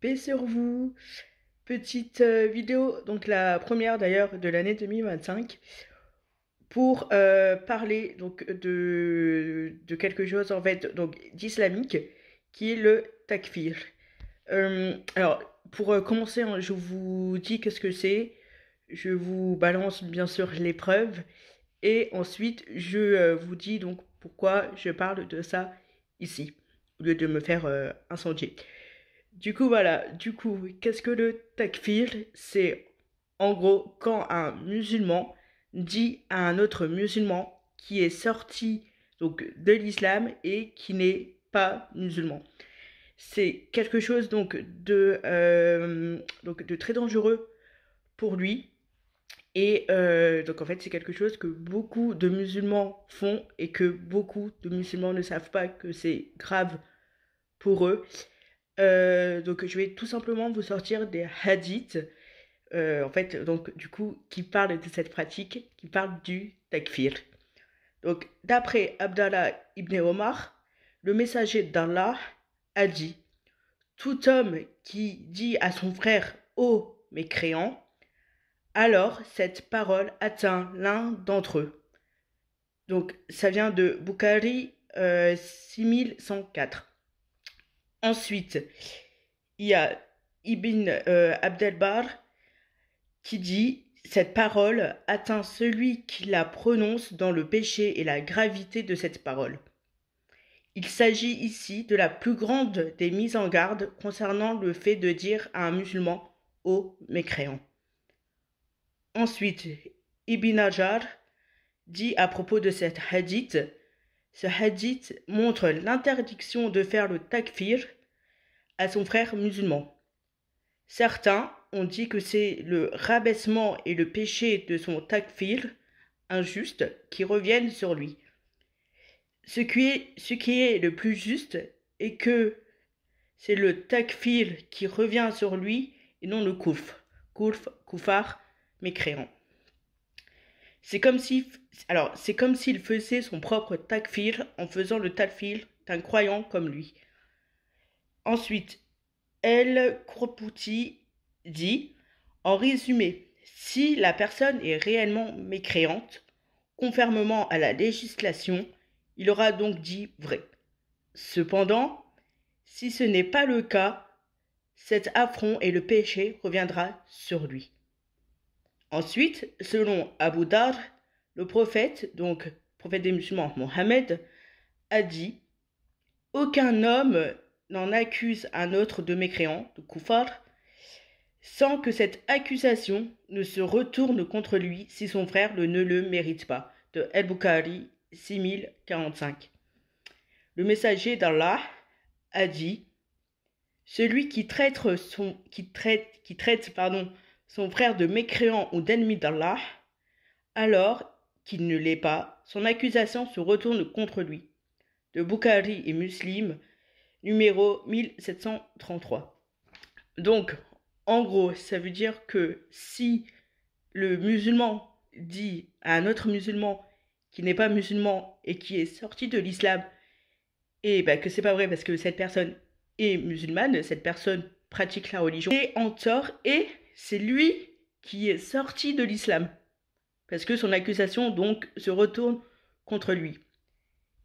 Paix sur vous. Petite vidéo, donc la première d'ailleurs de l'année 2025, pour parler donc de quelque chose en fait donc d'islamique qui est le takfir. Alors pour commencer, hein, je vous dis qu'est-ce que c'est. Je vous balance bien sûr les preuves et ensuite je vous dis donc pourquoi je parle de ça ici au lieu de me faire incendier. Du coup, voilà. Du coup, qu'est-ce que le takfir? C'est en gros quand un musulman dit à un autre musulman qui est sorti donc de l'islam et qui n'est pas musulman. C'est quelque chose donc de très dangereux pour lui. Et donc en fait, c'est quelque chose que beaucoup de musulmans font et que beaucoup de musulmans ne savent pas que c'est grave pour eux. Donc je vais tout simplement vous sortir des hadiths, en fait, donc du coup, qui parlent de cette pratique, qui parlent du takfir. Donc d'après Abdallah ibn Omar, le messager d'Allah a dit: tout homme qui dit à son frère ô mécréant, alors cette parole atteint l'un d'entre eux. Donc ça vient de Bukhari 6104. Ensuite, il y a Ibn Abdelbar qui dit: cette parole atteint celui qui la prononce dans le péché et la gravité de cette parole. Il s'agit ici de la plus grande des mises en garde concernant le fait de dire à un musulman ô mécréant. Ensuite, Ibn Hajar dit à propos de cet hadith: ce hadith montre l'interdiction de faire le takfir à son frère musulman. Certains ont dit que c'est le rabaissement et le péché de son takfir injuste qui reviennent sur lui. Ce qui est le plus juste est que c'est le takfir qui revient sur lui et non le koufar, mécréant. C'est comme s'il faisait son propre takfir en faisant le takfir d'un croyant comme lui. Ensuite, El Kropouti dit: en résumé, si la personne est réellement mécréante, conformément à la législation, il aura donc dit vrai. Cependant, si ce n'est pas le cas, cet affront et le péché reviendra sur lui. Ensuite, selon Abu Dar, le prophète, donc prophète des musulmans, Mohammed, a dit: aucun homme n'en accuse un autre de mécréant, de koufar, sans que cette accusation ne se retourne contre lui si son frère ne le mérite pas. De El-Bukhari 6045. Le messager d'Allah a dit: celui qui traite son frère de mécréant ou d'ennemi d'Allah, alors qu'il ne l'est pas, son accusation se retourne contre lui. De Bukhari et Muslim, numéro 1733. Donc, en gros, ça veut dire que si le musulman dit à un autre musulman qui n'est pas musulman et qui est sorti de l'islam, et bah, que c'est pas vrai parce que cette personne est musulmane, cette personne pratique la religion, est en tort et c'est lui qui est sorti de l'islam. Parce que son accusation donc se retourne contre lui.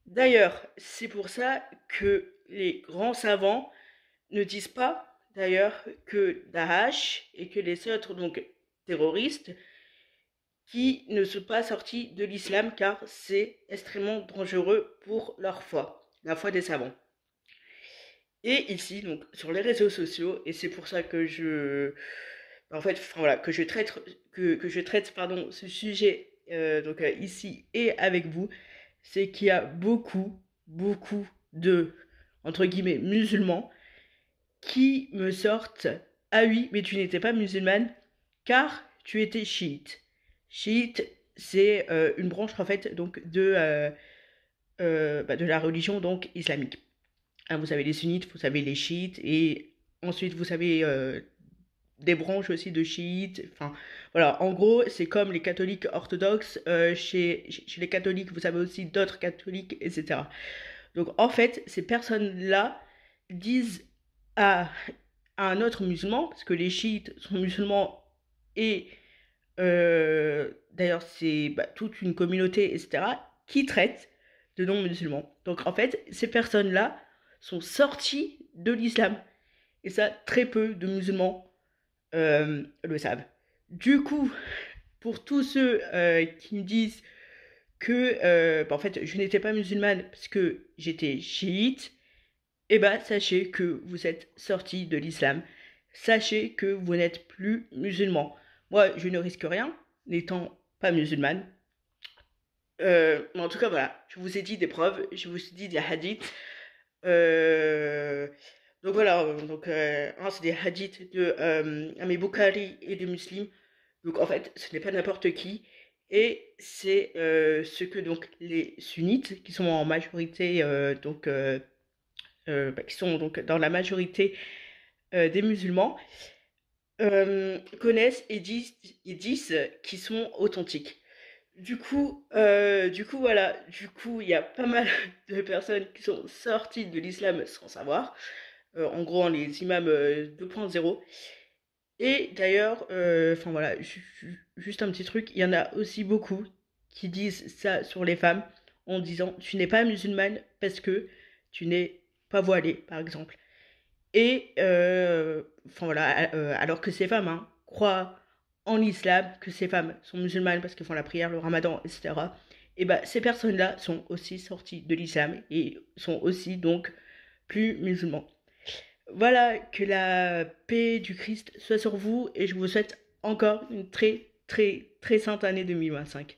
D'ailleurs, c'est pour ça que les grands savants ne disent pas d'ailleurs que Daesh et que les autres donc terroristes qui ne sont pas sortis de l'islam car c'est extrêmement dangereux pour leur foi, la foi des savants. Et ici donc sur les réseaux sociaux, et c'est pour ça que je traite pardon ce sujet ici et avec vous, c'est qu'il y a beaucoup de entre guillemets musulmans qui me sortent: ah oui, mais tu n'étais pas musulmane car tu étais chiite. Chiite, c'est une branche en fait donc de la religion donc islamique. Hein, vous savez les sunnites, vous savez les chiites, et ensuite vous savez des branches aussi de chiites. Enfin voilà, en gros c'est comme les catholiques orthodoxes. Chez les catholiques vous avez aussi d'autres catholiques, etc. Donc en fait ces personnes là disent à à un autre musulman, parce que les chiites sont musulmans et d'ailleurs c'est toute une communauté, etc., qui traite de non-musulmans. Donc en fait, ces personnes-là sont sorties de l'islam. Et ça, très peu de musulmans le savent. Du coup, pour tous ceux qui me disent que en fait je n'étais pas musulmane parce que j'étais chiite, eh ben sachez que vous êtes sortis de l'islam. Sachez que vous n'êtes plus musulman. Moi, je ne risque rien, n'étant pas musulmane. Mais en tout cas, voilà, je vous ai dit des preuves, je vous ai dit des hadiths. Euh, donc voilà, c'est des hadiths de Amé Bukhari et de Muslim. Donc en fait, ce n'est pas n'importe qui. Et c'est ce que donc les sunnites, qui sont en majorité, qui sont donc dans la majorité des musulmans, connaissent et disent qu'ils sont authentiques. Voilà, il y a pas mal de personnes qui sont sorties de l'islam sans savoir. En gros, les imams 2.0. Et d'ailleurs, voilà, juste un petit truc, il y en a aussi beaucoup qui disent ça sur les femmes en disant tu n'es pas musulmane parce que tu n'es pas voilée, par exemple. Et voilà, alors que ces femmes croient en l'islam, que ces femmes sont musulmanes parce qu'elles font la prière, le ramadan, etc. Et bah ces personnes-là sont aussi sorties de l'islam et sont aussi donc plus musulmans. Voilà, que la paix du Christ soit sur vous et je vous souhaite encore une très très très sainte année 2025.